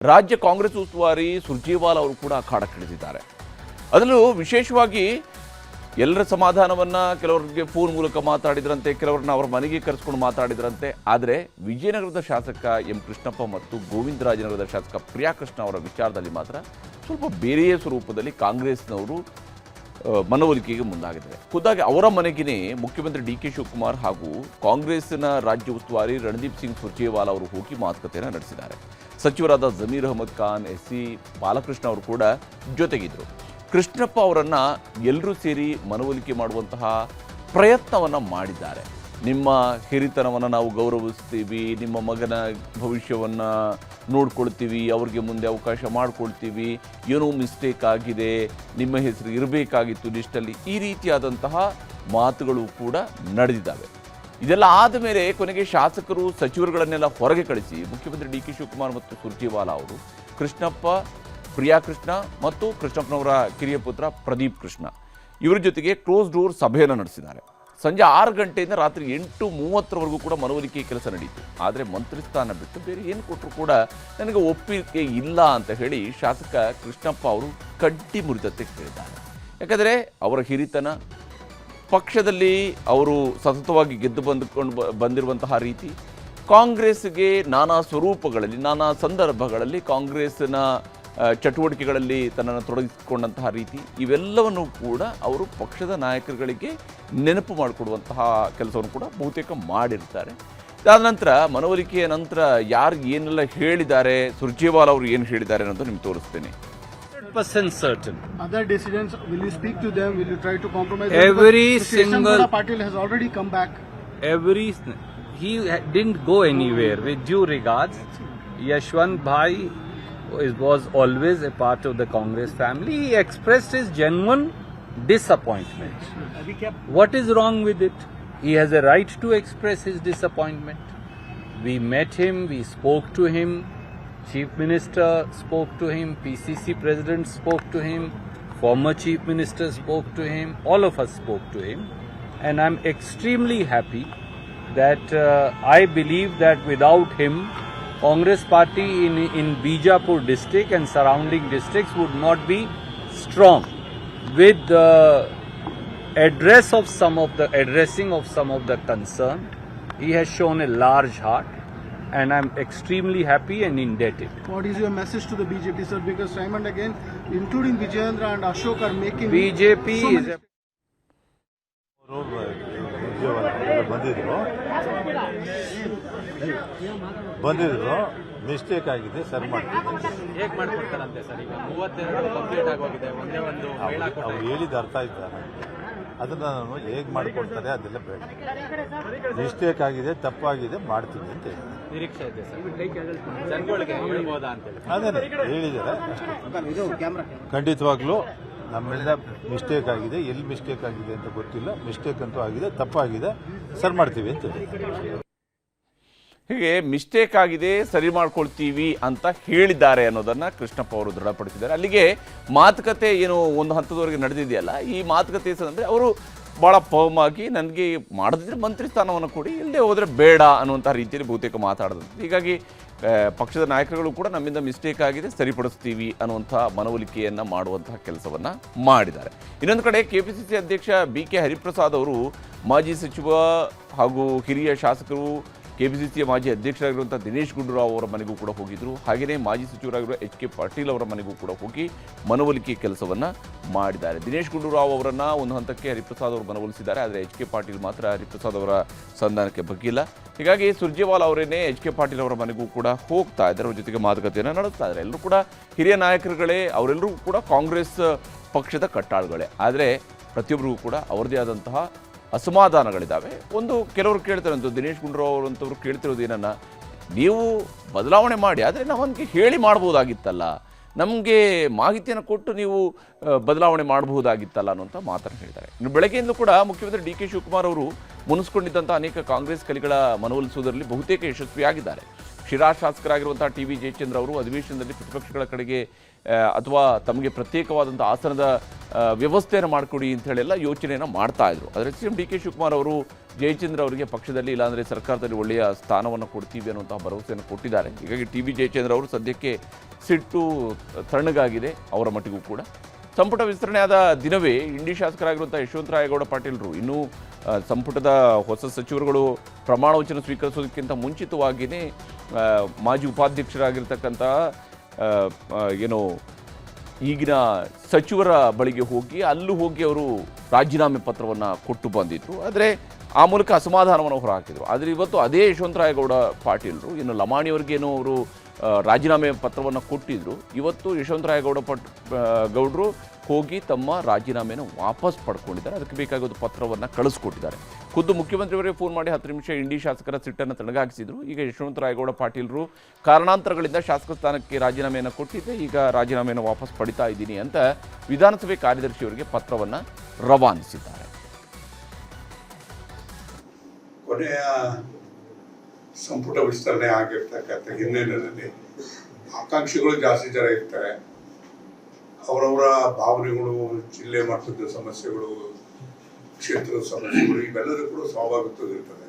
ರಾಜ್ಯ ಕಾಂಗ್ರೆಸ್ ಉಸ್ತುವಾರಿ ಸುರ್ಜೇವಾಲಾ ಅವರು ಕೂಡ ಅಖಾಡಕ್ಕಿಳಿದಿದ್ದಾರೆ. ಅದರಲ್ಲೂ ವಿಶೇಷವಾಗಿ ಎಲ್ಲರ ಸಮಾಧಾನವನ್ನು ಕೆಲವರಿಗೆ ಫೋನ್ ಮೂಲಕ ಮಾತಾಡಿದ್ರಂತೆ, ಕೆಲವರನ್ನ ಅವರ ಮನೆಗೆ ಕರೆಸ್ಕೊಂಡು ಮಾತಾಡಿದ್ರಂತೆ. ಆದರೆ ವಿಜಯನಗರದ ಶಾಸಕ ಎಂ ಕೃಷ್ಣಪ್ಪ ಮತ್ತು ಗೋವಿಂದರಾಜನಗರದ ಶಾಸಕ ಪ್ರಿಯಾಕೃಷ್ಣ ಅವರ ವಿಚಾರದಲ್ಲಿ ಮಾತ್ರ ಸ್ವಲ್ಪ ಬೇರೆಯೇ ಸ್ವರೂಪದಲ್ಲಿ ಕಾಂಗ್ರೆಸ್ನವರು ಮನವೊಲಿಕೆಗೆ ಮುಂದಾಗಿದ್ದಾರೆ. ಖುದ್ದಾಗಿ ಅವರ ಮನೆಗೇ ಮುಖ್ಯಮಂತ್ರಿ ಡಿ ಕೆ ಶಿವಕುಮಾರ್ ಹಾಗೂ ಕಾಂಗ್ರೆಸ್ನ ರಾಜ್ಯ ಉಸ್ತುವಾರಿ ರಣದೀಪ್ ಸಿಂಗ್ ಸುರ್ಜೇವಾಲಾ ಅವರು ಹೋಗಿ ಮಾತುಕತೆಯನ್ನು ನಡೆಸಿದ್ದಾರೆ. ಸಚಿವರಾದ ಜಮೀರ್ ಅಹಮದ್ ಖಾನ್, ಎಸ್.ಸಿ. ಬಾಲಕೃಷ್ಣ ಅವರು ಕೂಡ ಜೊತೆಗಿದ್ದರು. ಕೃಷ್ಣಪ್ಪ ಅವರನ್ನು ಎಲ್ಲರೂ ಸೇರಿ ಮನವೊಲಿಕೆ ಮಾಡುವಂತಹ ಪ್ರಯತ್ನವನ್ನು ಮಾಡಿದ್ದಾರೆ. ನಿಮ್ಮ ಹಿರಿತನವನ್ನು ನಾವು ಗೌರವಿಸ್ತೀವಿ, ನಿಮ್ಮ ಮಗನ ಭವಿಷ್ಯವನ್ನು ನೋಡ್ಕೊಳ್ತೀವಿ, ಅವ್ರಿಗೆ ಮುಂದೆ ಅವಕಾಶ ಮಾಡಿಕೊಳ್ತೀವಿ, ಏನೋ ಮಿಸ್ಟೇಕ್ ಆಗಿದೆ, ನಿಮ್ಮ ಹೆಸರು ಇರಬೇಕಾಗಿತ್ತು ಲಿಸ್ಟಲ್ಲಿ, ಈ ರೀತಿಯಾದಂತಹ ಮಾತುಗಳು ಕೂಡ ನಡೆದಿದ್ದಾವೆ. ಇದೆಲ್ಲ ಆದಮೇಲೆ ಕೊನೆಗೆ ಶಾಸಕರು ಸಚಿವರುಗಳನ್ನೆಲ್ಲ ಹೊರಗೆ ಕಳಿಸಿ ಮುಖ್ಯಮಂತ್ರಿ ಡಿ ಕೆ ಶಿವಕುಮಾರ್ ಮತ್ತು ಸುರ್ಜೇವಾಲಾ ಅವರು ಕೃಷ್ಣಪ್ಪ, ಪ್ರಿಯಾಕೃಷ್ಣ ಮತ್ತು ಕೃಷ್ಣಪ್ಪನವರ ಕಿರಿಯ ಪುತ್ರ ಪ್ರದೀಪ್ ಕೃಷ್ಣ ಇವರ ಜೊತೆಗೆ ಕ್ಲೋಸ್ ಡೋರ್ ಸಭೆಯನ್ನು ನಡೆಸಿದ್ದಾರೆ. ಸಂಜೆ 6 ಗಂಟೆಯಿಂದ ರಾತ್ರಿ 8:30 ಕೂಡ ಮನವೊಲಿಕೆ ಕೆಲಸ ನಡೆಯಿತು. ಆದರೆ ಮಂತ್ರಿ ಸ್ಥಾನ ಬಿಟ್ಟು ಬೇರೆ ಏನು ಕೊಟ್ಟರು ಕೂಡ ನನಗೆ ಒಪ್ಪಿಗೆ ಇಲ್ಲ ಅಂತ ಹೇಳಿ ಶಾಸಕ ಕೃಷ್ಣಪ್ಪ ಅವರು ಕಡ್ಡಿ ಮುರಿದತ್ತೆ ಹೇಳಿದ್ದಾರೆ. ಯಾಕಂದರೆ ಅವರ ಹಿರಿತನ, ಪಕ್ಷದಲ್ಲಿ ಅವರು ಸತತವಾಗಿ ಗೆದ್ದು ಬಂದಿರುವಂತಹ ರೀತಿ, ಕಾಂಗ್ರೆಸ್ಗೆ ನಾನಾ ಸ್ವರೂಪಗಳಲ್ಲಿ, ನಾನಾ ಸಂದರ್ಭಗಳಲ್ಲಿ ಕಾಂಗ್ರೆಸ್ನ ಚಟುವಟಿಕೆಗಳಲ್ಲಿ ತನ್ನನ್ನು ತೊಡಗಿಸಿಕೊಂಡಂತಹ ರೀತಿ, ಇವೆಲ್ಲವನ್ನು ಕೂಡ ಅವರು ಪಕ್ಷದ ನಾಯಕರುಗಳಿಗೆ ನೆನಪು ಮಾಡಿಕೊಡುವಂತಹ ಕೆಲಸವನ್ನು ಕೂಡ ಬಹುತೇಕ ಮಾಡಿರ್ತಾರೆ. ಅದಾದ ನಂತರ ಮನವೊಲಿಕೆಯ ನಂತರ ಯಾರು ಏನೆಲ್ಲ ಹೇಳಿದ್ದಾರೆ, ಸುರ್ಜೇವಾಲಾ ಅವರು ಏನು ಹೇಳಿದ್ದಾರೆ ಅನ್ನೋದು ನಿಮ್ಗೆ ತೋರಿಸ್ತೇನೆ. 100% certain. Other decisions, will you speak to them? Will you try to compromise? Every single Patil has already come back. He didn't go anywhere. With due regards, Yashwant Bhai was always a part of the Congress family. He expressed his genuine disappointment. What is wrong with it? He has a right to express his disappointment. We met him, we spoke to him. Chief Minister spoke to him, PCC President spoke to him, former Chief Minister spoke to him, all of us spoke to him, and I'm extremely happy that I believe that without him, Congress party in Bijapur district and surrounding districts would not be strong. With the addressing of some of the concern, he has shown a large heart. And I'm extremely happy and indebted. What is your message to the BJP, sir? Because time and again, including Vijayendra and Ashok, are making BJP so is ಬಂದಿದ್ರು mistake ಆಗಿದೆ, ಸರಿ ಮಾಡ್ತೀವಿ. ಹೇಗೆ ಮಾಡ್ಕೊಡ್ತಾರಂತೆ sir? ಈಗ 32 complete ಆಗೋಗಿದೆ, ಒಂದೇ ಒಂದು ಅವ್ರು ಹೇಳಿದ ಅರ್ಥ ಆಯ್ತಾ ನನಗೆ? ಅದನ್ನ ನಾನು ಹೇಗೆ ಮಾಡಿಕೊಡ್ತಾರೆ ಅದೆಲ್ಲ ಬೇಡ. ಮಿಸ್ಟೇಕ್ ಆಗಿದೆ, ತಪ್ಪಾಗಿದೆ, ಮಾಡ್ತೀನಿ ಅಂತ ಹೇಳಿ ನಿರೀಕ್ಷೆ ಇದೆ ಸರ್. ಜನಗಳಿಗೆ ಹೇಳ್ಬೋದಾ ಅಂತೇಳಿ ಅದೇ ಹೇಳಿದ್ದಾರೆ ಅಷ್ಟೇ. ಖಂಡಿತವಾಗ್ಲೂ ನಮ್ಮೆಲ್ಲ ಮಿಸ್ಟೇಕ್ ಆಗಿದೆ, ಎಲ್ಲಿ ಮಿಸ್ಟೇಕ್ ಆಗಿದೆ ಅಂತ ಗೊತ್ತಿಲ್ಲ. ಮಿಸ್ಟೇಕ್ ಅಂತೂ ಆಗಿದೆ, ತಪ್ಪಾಗಿದೆ, ಸರಿ ಮಾಡ್ತೀವಿ ಅಂತ ಹೇಳಿ. ಹೀಗೆ ಮಿಸ್ಟೇಕ್ ಆಗಿದೆ, ಸರಿ ಮಾಡ್ಕೊಳ್ತೀವಿ ಅಂತ ಹೇಳಿದ್ದಾರೆ ಅನ್ನೋದನ್ನು ಕೃಷ್ಣಪ್ಪ ಅವರು ದೃಢಪಡಿಸಿದ್ದಾರೆ. ಅಲ್ಲಿಗೆ ಮಾತುಕತೆ ಏನು ಒಂದು ಹಂತದವರೆಗೆ ನಡೆದಿದೆಯಲ್ಲ, ಈ ಮಾತುಕತೆ ಅಂದರೆ ಅವರು ಭಾಳ ಆಗಿ ನನಗೆ ಮಾಡದಿದ್ರೆ ಮಂತ್ರಿ ಸ್ಥಾನವನ್ನು ಕೊಡಿ, ಇಲ್ಲದೆ ಹೋದರೆ ಬೇಡ ಅನ್ನುವಂಥ ರೀತಿಯಲ್ಲಿ ಬಹುತೇಕ ಮಾತಾಡಿದಂತೆ. ಹೀಗಾಗಿ ಪಕ್ಷದ ನಾಯಕರುಗಳು ಕೂಡ ನಮ್ಮಿಂದ ಮಿಸ್ಟೇಕ್ ಆಗಿದೆ, ಸರಿಪಡಿಸ್ತೀವಿ ಅನ್ನುವಂಥ ಮನವೊಲಿಕೆಯನ್ನು ಮಾಡುವಂತಹ ಕೆಲಸವನ್ನು ಮಾಡಿದ್ದಾರೆ. ಇನ್ನೊಂದು ಕಡೆ ಕೆಪಿಸಿಸಿ ಅಧ್ಯಕ್ಷ BK ಹರಿಪ್ರಸಾದ್ ಅವರು ಮಾಜಿ ಸಚಿವ ಹಾಗೂ ಹಿರಿಯ ಶಾಸಕರು, ಕೆಪಿಸಿಸಿಯ ಮಾಜಿ ಅಧ್ಯಕ್ಷರಾಗಿರುವಂಥ ದಿನೇಶ್ ಗುಂಡೂರಾವ್ ಅವರ ಮನೆಗೂ ಕೂಡ ಹೋಗಿದ್ದರು. ಹಾಗೆಯೇ ಮಾಜಿ ಸಚಿವರಾಗಿರುವ HK ಪಾಟೀಲ್ ಅವರ ಮನೆಗೂ ಕೂಡ ಹೋಗಿ ಮನವೊಲಿಕೆ ಕೆಲಸವನ್ನು ಮಾಡಿದ್ದಾರೆ. ದಿನೇಶ್ ಗುಂಡೂರಾವ್ ಅವರನ್ನು ಒಂದು ಹಂತಕ್ಕೆ ಹರಿಪ್ರಸಾದ್ ಅವರು ಮನವೊಲಿಸಿದ್ದಾರೆ. ಆದರೆ HK ಪಾಟೀಲ್ ಮಾತ್ರ ಹರಿಪ್ರಸಾದ್ ಅವರ ಸಂಧಾನಕ್ಕೆ ಬಗ್ಗಿಲ್ಲ. ಹೀಗಾಗಿ ಸುರ್ಜೇವಾಲಾ ಅವರೇನೇ HK ಪಾಟೀಲ್ ಅವರ ಮನೆಗೂ ಕೂಡ ಹೋಗ್ತಾ ಇದ್ದಾರೆ, ಅವ್ರ ಜೊತೆಗೆ ಮಾತುಕತೆಯನ್ನು ನಡೆಸ್ತಾ ಇದ್ದಾರೆ. ಎಲ್ಲರೂ ಕೂಡ ಹಿರಿಯ ನಾಯಕರುಗಳೇ, ಅವರೆಲ್ಲರೂ ಕೂಡ ಕಾಂಗ್ರೆಸ್ ಪಕ್ಷದ ಕಟ್ಟಾಳುಗಳೇ. ಆದರೆ ಪ್ರತಿಯೊಬ್ಬರಿಗೂ ಕೂಡ ಅವರದೇ ಆದಂತಹ ಅಸಮಾಧಾನಗಳಿದ್ದಾವೆ. ಕೆಲವರು ಕೇಳ್ತಾರೆ ಅಂತ, ದಿನೇಶ್ ಗುಂಡೂರಾವ್ ಅವರಂಥವ್ರು ಕೇಳ್ತಿರೋದು ಏನನ್ನ, ನೀವು ಬದಲಾವಣೆ ಮಾಡಿ, ಆದರೆ ನಾವು ನನಗೆ ಹೇಳಿ ಮಾಡ್ಬೋದಾಗಿತ್ತಲ್ಲ, ನಮಗೆ ಮಾಹಿತಿಯನ್ನು ಕೊಟ್ಟು ನೀವು ಬದಲಾವಣೆ ಮಾಡಬಹುದಾಗಿತ್ತಲ್ಲ ಅನ್ನೋಂಥ ಮಾತನ್ನು ಹೇಳಿದ್ದಾರೆ. ಇನ್ನು ಬೆಳಗ್ಗೆಯಿಂದಲೂ ಕೂಡ ಮುಖ್ಯಮಂತ್ರಿ ಡಿ ಕೆ ಶಿವಕುಮಾರ್ ಅವರು ಮುನಿಸ್ಕೊಂಡಿದ್ದಂಥ ಅನೇಕ ಕಾಂಗ್ರೆಸ್ ಕಲಿಗಳ ಮನವೊಲಿಸುವುದರಲ್ಲಿ ಬಹುತೇಕ ಯಶಸ್ವಿಯಾಗಿದ್ದಾರೆ. ಶಿರಾ ಶಾಸಕರಾಗಿರುವಂಥ TB ಜಯಚಂದ್ರ ಅವರು ಅಧಿವೇಶನದಲ್ಲಿ ಪ್ರತಿಪಕ್ಷಗಳ ಕಡೆಗೆ ಅಥವಾ ತಮಗೆ ಪ್ರತ್ಯೇಕವಾದಂಥ ಆಸನದ ವ್ಯವಸ್ಥೆಯನ್ನು ಮಾಡಿಕೊಡಿ ಅಂತ ಹೇಳೆಲ್ಲ ಯೋಚನೆಯನ್ನು ಮಾಡ್ತಾ ಇದ್ರು. ಆದರೆ CM DK ಶಿವಕುಮಾರ್ ಅವರು ಜಯಚಂದ್ರ ಅವರಿಗೆ ಪಕ್ಷದಲ್ಲಿ ಇಲ್ಲಾಂದರೆ ಸರ್ಕಾರದಲ್ಲಿ ಒಳ್ಳೆಯ ಸ್ಥಾನವನ್ನು ಕೊಡ್ತೀವಿ ಅನ್ನುವಂತಹ ಭರವಸೆಯನ್ನು ಕೊಟ್ಟಿದ್ದಾರೆ. ಹೀಗಾಗಿ ಟಿ ಬಿ ಜಯಚಂದ್ರ ಅವರು ಸದ್ಯಕ್ಕೆ ಸಿಟ್ಟು ತಣ್ಣಗಾಗಿದೆ ಅವರ ಮಟ್ಟಿಗೂ ಕೂಡ. ಸಂಪುಟ ವಿಸ್ತರಣೆ ಆದ ದಿನವೇ ಇಂಡಿ ಶಾಸಕರಾಗಿರುವಂಥ ಯಶವಂತರಾಯಗೌಡ ಪಾಟೀಲರು ಇನ್ನೂ ಸಂಪುಟದ ಹೊಸ ಸಚಿವರುಗಳು ಪ್ರಮಾಣ ವಚನ ಸ್ವೀಕರಿಸೋದಕ್ಕಿಂತ ಮುಂಚಿತವಾಗಿಯೇ ಮಾಜಿ ಉಪಾಧ್ಯಕ್ಷರಾಗಿರ್ತಕ್ಕಂಥ ಈಗಿನ ಸಚಿವರ ಬಳಿಗೆ ಹೋಗಿ ಅವರು ರಾಜೀನಾಮೆ ಪತ್ರವನ್ನು ಕೊಟ್ಟು ಬಂದಿದ್ದರು. ಆದರೆ ಆ ಮೂಲಕ ಅಸಮಾಧಾನವನ್ನು ಹೊರಹಾಕಿದರು. ಆದರೆ ಇವತ್ತು ಅದೇ ಯಶವಂತರಾಯಗೌಡ ಪಾಟೀಲರು ಇನ್ನು ಲಮಾಣಿಯವರಿಗೇನೋ ಅವರು ರಾಜೀನಾಮೆ ಪತ್ರವನ್ನು ಕೊಟ್ಟಿದ್ದರು. ಇವತ್ತು ಯಶವಂತರಾಯಗೌಡ ಗೌಡರು ಹೋಗಿ ತಮ್ಮ ರಾಜೀನಾಮೆಯನ್ನು ವಾಪಸ್ ಪಡ್ಕೊಂಡಿದ್ದಾರೆ. ಅದಕ್ಕೆ ಬೇಕಾಗೋದು ಪತ್ರವನ್ನು ಕಳಿಸ್ಕೊಟ್ಟಿದ್ದಾರೆ. ಖುದ್ದು ಮುಖ್ಯಮಂತ್ರಿಯವರೇ ಫೋನ್ ಮಾಡಿ 10 ನಿಮಿಷ ಇಂಡಿ ಶಾಸಕರ ಸಿಟ್ಟನ್ನು ತಣ್ಣಗಾಗಿಸಿದರು. ಈಗ ಯಶವಂತರಾಯಗೌಡ ಪಾಟೀಲರು ಕಾರಣಾಂತರಗಳಿಂದ ಶಾಸಕ ಸ್ಥಾನಕ್ಕೆ ರಾಜೀನಾಮೆಯನ್ನು ಕೊಟ್ಟಿದ್ದೆ, ಈಗ ರಾಜೀನಾಮೆಯನ್ನು ವಾಪಸ್ ಪಡಿತಾ ಇದ್ದೀನಿ ಅಂತ ವಿಧಾನಸಭೆ ಕಾರ್ಯದರ್ಶಿಯವರಿಗೆ ಪತ್ರವನ್ನು ರವಾನಿಸಿದ್ದಾರೆ. ಕೊನೆಯ ಸಂಪುಟ ವಿಸ್ತರಣೆ ಆಗಿರ್ತಕ್ಕಂಥ ಹಿನ್ನೆಲೆಯಲ್ಲಿ ಆಕಾಂಕ್ಷಿಗಳು ಜಾಸ್ತಿ ಜನ ಇರ್ತಾರೆ. ಅವರವರ ಭಾವನೆಗಳು, ಜಿಲ್ಲೆ ಮಟ್ಟದ ಸಮಸ್ಯೆಗಳು, ಕ್ಷೇತ್ರದ ಸಮಸ್ಯೆಗಳು ಇವೆಲ್ಲದೂ ಕೂಡ ಸ್ವಾಭಾವಿಕವಾಗಿರ್ತದೆ.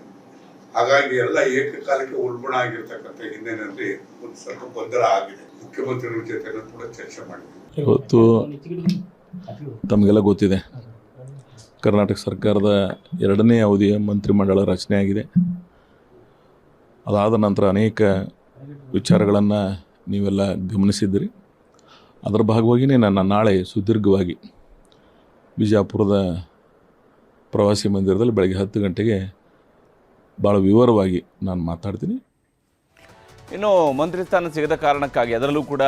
ಹಾಗಾಗಿ ಎಲ್ಲ ಏಕಕಾಲಕ್ಕೆ ಉಲ್ಬಣ ಆಗಿರ್ತಕ್ಕಂಥ ಹಿನ್ನೆಲೆಯಲ್ಲಿ ಒಂದು ಸ್ವಲ್ಪ ಗೊಂದಲ ಆಗಿದೆ. ಮುಖ್ಯಮಂತ್ರಿಗಳ ಜೊತೆ ಕೂಡ ಚರ್ಚೆ ಮಾಡಿದ್ವಿ. ಇವತ್ತು ತಮಗೆಲ್ಲ ಗೊತ್ತಿದೆ, ಕರ್ನಾಟಕ ಸರ್ಕಾರದ 2ನೇ ಅವಧಿಯ ಮಂತ್ರಿಮಂಡಲ ರಚನೆ ಆಗಿದೆ. ಅದಾದ ನಂತರ ಅನೇಕ ವಿಚಾರಗಳನ್ನು ನೀವೆಲ್ಲ ಗಮನಿಸಿದ್ದೀರಿ. ಅದರ ಭಾಗವಾಗಿಯೇ ನಾನು ನಾಳೆ ಸುದೀರ್ಘವಾಗಿ ಬಿಜಾಪುರದ ಪ್ರವಾಸಿ ಮಂದಿರದಲ್ಲಿ ಬೆಳಗ್ಗೆ 10 ಗಂಟೆಗೆ ಭಾಳ ವಿವರವಾಗಿ ನಾನು ಮಾತಾಡ್ತೀನಿ. ಇನ್ನು ಮಂತ್ರಿ ಸ್ಥಾನ ಸಿಗದ ಕಾರಣಕ್ಕಾಗಿ ಅದರಲ್ಲೂ ಕೂಡ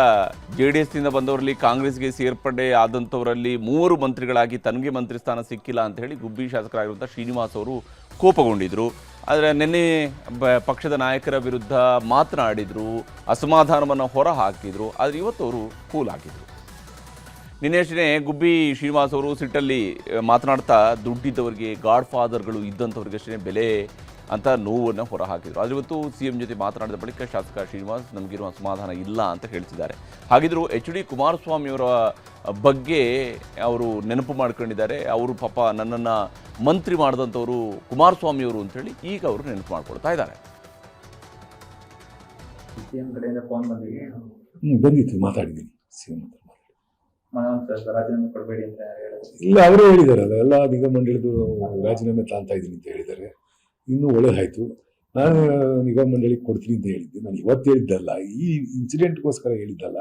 JDSನಿಂದ ಬಂದವರಲ್ಲಿ ಕಾಂಗ್ರೆಸ್ಗೆ ಸೇರ್ಪಡೆ ಆದಂಥವರಲ್ಲಿ 3 ಮಂತ್ರಿಗಳಾಗಿ ತನಗೆ ಮಂತ್ರಿ ಸ್ಥಾನ ಸಿಕ್ಕಿಲ್ಲ ಅಂತ ಹೇಳಿ ಗುಬ್ಬಿ ಶಾಸಕರಾಗಿರುವಂಥ ಶ್ರೀನಿವಾಸ್ ಅವರು ಕೋಪಗೊಂಡಿದ್ದರು. ಆದರೆ ನಿನ್ನೆ ಪಕ್ಷದ ನಾಯಕರ ವಿರುದ್ಧ ಮಾತನಾಡಿದರು, ಅಸಮಾಧಾನವನ್ನು ಹೊರ ಹಾಕಿದರು. ಆದರೆ ಇವತ್ತು ಅವರು ಕೂಲ್ ಆಗಿದ್ದರು. ನಿನ್ನೆಷ್ಟೇ ಗುಬ್ಬಿ ಶ್ರೀನಿವಾಸ್ ಅವರು ಸಿಟ್ಟಲ್ಲಿ ಮಾತನಾಡ್ತಾ ದುಡ್ಡಿದ್ದವರಿಗೆ, ಗಾಡ್ ಫಾದರ್ಗಳು ಇದ್ದಂಥವ್ರಿಗಷ್ಟೇ ಬೆಲೆ ಅಂತ ನೋವನ್ನು ಹೊರ ಹಾಕಿದರು. ಆದರೆ ಇವತ್ತು CM ಜೊತೆ ಮಾತನಾಡಿದ ಬಳಿಕ ಶಾಸಕ ಶ್ರೀನಿವಾಸ್ ನಮಗಿರುವ ಅಸಮಾಧಾನ ಇಲ್ಲ ಅಂತ ಹೇಳ್ತಿದ್ದಾರೆ. ಹಾಗಿದ್ರು HD ಕುಮಾರಸ್ವಾಮಿಯವರ ಬಗ್ಗೆ ಅವರು ನೆನಪು ಮಾಡ್ಕೊಂಡಿದ್ದಾರೆ. ಅವರು ಪಾಪ ನನ್ನನ್ನು ಮಂತ್ರಿ ಮಾಡಿದಂಥವರು ಕುಮಾರಸ್ವಾಮಿಯವರು ಅಂತೇಳಿ ಈಗ ಅವರು ನೆನಪು ಮಾಡ್ಕೊಳ್ತಾ ಇದ್ದಾರೆ. ಬಂದಿತ್ತು, ಮಾತಾಡಿದ್ದೀನಿ CM ಹತ್ರ. ರಾಜೀನಾಮೆ ಕೊಡಬೇಡಿ ಅಂತ ಇಲ್ಲ, ಅವರೇ ಹೇಳಿದಾರಲ್ಲ, ಎಲ್ಲ ನಿಗಮ ಮಂಡಳಿದು ರಾಜೀನಾಮೆ ತಾಂತಾ ಇದ್ದೀನಿ ಅಂತ ಹೇಳಿದ್ದಾರೆ. ಇನ್ನೂ ಒಳ್ಳೆದಾಯಿತು. ನಾನು ನಿಗಮ ಮಂಡಳಿಗೆ ಕೊಡ್ತೀನಿ ಅಂತ ಹೇಳಿದ್ದೆ. ನಾನು ಇವತ್ತು ಹೇಳಿದ್ದಲ್ಲ, ಈ ಇನ್ಸಿಡೆಂಟ್ಗೋಸ್ಕರ ಹೇಳಿದ್ದಲ್ಲ.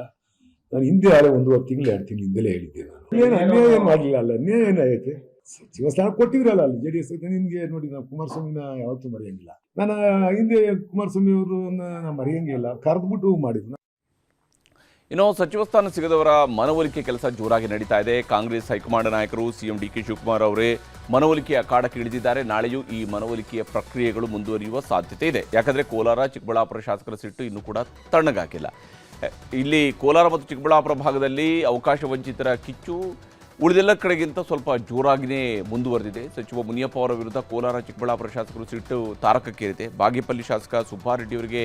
ನಾನು ಹಿಂದೆ 1.5 ತಿಂಗಳು 2 ತಿಂಗಳು ಹಿಂದೆಲೇ ಹೇಳಿದ್ದೆ. ನಾನು ಅನ್ಯಾಯ ಏನು ಮಾಡಲಿಲ್ಲ. ಅಲ್ಲ, ಅನ್ಯಾಯ ಏನಾಗೈತೆ? ಸಚಿವ ಸ್ಥಾನ ಕೊಟ್ಟಿದ್ರಲ್ಲ ಅಲ್ಲಿ JDS. ನಿಮಗೆ ನೋಡಿ, ನಾವು ಕುಮಾರಸ್ವಾಮಿನ ಯಾವತ್ತೂ ಮರೆಯಂಗಿಲ್ಲ. ನಾನು ಹಿಂದೆ ಕುಮಾರಸ್ವಾಮಿ ಅವ್ರನ್ನ ಮರೆಯಂಗೇ ಇಲ್ಲ, ಕರೆದ್ಬಿಟ್ಟು ಮಾಡಿದ್ರು. ಇನ್ನು ಸಚಿವ ಸ್ಥಾನ ಸಿಗದವರ ಮನವೊಲಿಕೆ ಕೆಲಸ ಜೋರಾಗಿ ನಡೀತಾ ಇದೆ. ಕಾಂಗ್ರೆಸ್ ಹೈಕಮಾಂಡ್ ನಾಯಕರು CM DK ಶಿವಕುಮಾರ್ ಅವರೇ ಮನವೊಲಿಕೆಯ ಅಖಾಡಕ್ಕೆ ಇಳಿದಿದ್ದಾರೆ. ನಾಳೆಯೂ ಈ ಮನವೊಲಿಕೆಯ ಪ್ರಕ್ರಿಯೆಗಳು ಮುಂದುವರಿಯುವ ಸಾಧ್ಯತೆ ಇದೆ. ಯಾಕಂದರೆ ಕೋಲಾರ, ಚಿಕ್ಕಬಳ್ಳಾಪುರ ಶಾಸಕರ ಸಿಟ್ಟು ಇನ್ನೂ ಕೂಡ ತಣ್ಣಗಾಗಿಲ್ಲ. ಇಲ್ಲಿ ಕೋಲಾರ ಮತ್ತು ಚಿಕ್ಕಬಳ್ಳಾಪುರ ಭಾಗದಲ್ಲಿ ಅವಕಾಶ ವಂಚಿತರ ಕಿಚ್ಚು ಉಳಿದೆಲ್ಲ ಕಡೆಗಿಂತ ಸ್ವಲ್ಪ ಜೋರಾಗಿಯೇ ಮುಂದುವರೆದಿದೆ. ಸಚಿವ ಮುನಿಯಪ್ಪ ಅವರ ವಿರುದ್ಧ ಕೋಲಾರ, ಚಿಕ್ಕಬಳ್ಳಾಪುರ ಶಾಸಕರು ಸಿಟ್ಟು ತಾರಕಕ್ಕೇರಿದೆ. ಬಾಗೇಪಲ್ಲಿ ಶಾಸಕ ಸುಬ್ಬಾರೆಡ್ಡಿ ಅವರಿಗೆ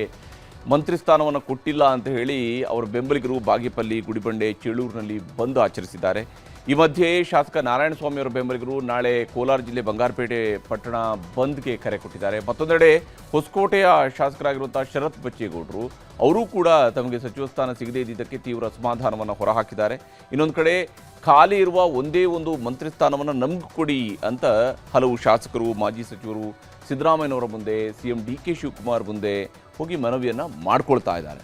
ಮಂತ್ರಿ ಸ್ಥಾನವನ್ನು ಕೊಟ್ಟಿಲ್ಲ ಅಂತ ಹೇಳಿ ಅವರ ಬೆಂಬಲಿಗರು ಬಾಗೇಪಲ್ಲಿ, ಗುಡಿಬಂಡೆ, ಚೇಳೂರಿನಲ್ಲಿ ಬಂದ್ ಆಚರಿಸಿದ್ದಾರೆ. ಈ ಮಧ್ಯೆ ಶಾಸಕ ನಾರಾಯಣಸ್ವಾಮಿ ಅವರ ಬೆಂಬಲಿಗರು ನಾಳೆ ಕೋಲಾರ ಜಿಲ್ಲೆ ಬಂಗಾರಪೇಟೆ ಪಟ್ಟಣ ಬಂದ್ಗೆ ಕರೆ ಕೊಟ್ಟಿದ್ದಾರೆ. ಮತ್ತೊಂದೆಡೆ ಹೊಸಕೋಟೆಯ ಶಾಸಕರಾಗಿರುವಂಥ ಶರತ್ ಬಚ್ಚೇಗೌಡರು ಅವರು ಕೂಡ ತಮಗೆ ಸಚಿವ ಸ್ಥಾನ ಸಿಗದೇ ಇದ್ದಿದ್ದಕ್ಕೆ ತೀವ್ರ ಅಸಮಾಧಾನವನ್ನು ಹೊರಹಾಕಿದ್ದಾರೆ. ಇನ್ನೊಂದು ಕಡೆ ಖಾಲಿ ಇರುವ ಒಂದೇ ಒಂದು ಮಂತ್ರಿ ಸ್ಥಾನವನ್ನು ನಮ್ಗೆ ಕೊಡಿ ಅಂತ ಹಲವು ಶಾಸಕರು, ಮಾಜಿ ಸಚಿವರು ಸಿದ್ದರಾಮಯ್ಯನವರ ಮುಂದೆ, CM DK ಶಿವಕುಮಾರ್ ಮುಂದೆ ಹೋಗಿ ಮನವಿಯನ್ನು ಮಾಡ್ಕೊಳ್ತಾ ಇದ್ದಾರೆ.